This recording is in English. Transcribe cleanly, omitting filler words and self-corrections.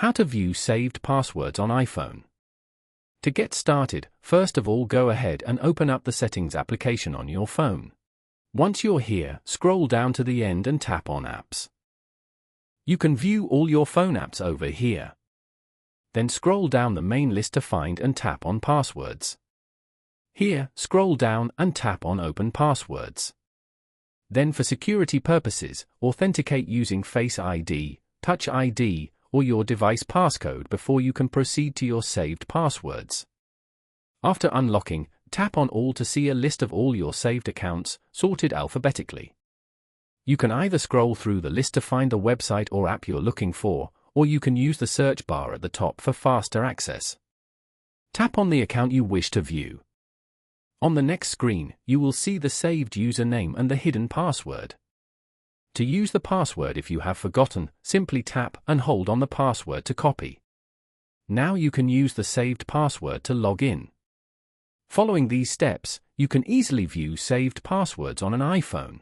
How to view saved passwords on iPhone. To get started, first of all go ahead and open up the Settings application on your phone. Once you're here, scroll down to the end and tap on Apps. You can view all your phone apps over here. Then scroll down the main list to find and tap on Passwords. Here, scroll down and tap on Open Passwords. Then for security purposes, authenticate using Face ID, Touch ID, or your device passcode before you can proceed to your saved passwords. After unlocking, tap on All to see a list of all your saved accounts, sorted alphabetically. You can either scroll through the list to find the website or app you're looking for, or you can use the search bar at the top for faster access. Tap on the account you wish to view. On the next screen, you will see the saved username and the hidden password. To use the password if you have forgotten, simply tap and hold on the password to copy. Now you can use the saved password to log in. Following these steps, you can easily view saved passwords on an iPhone.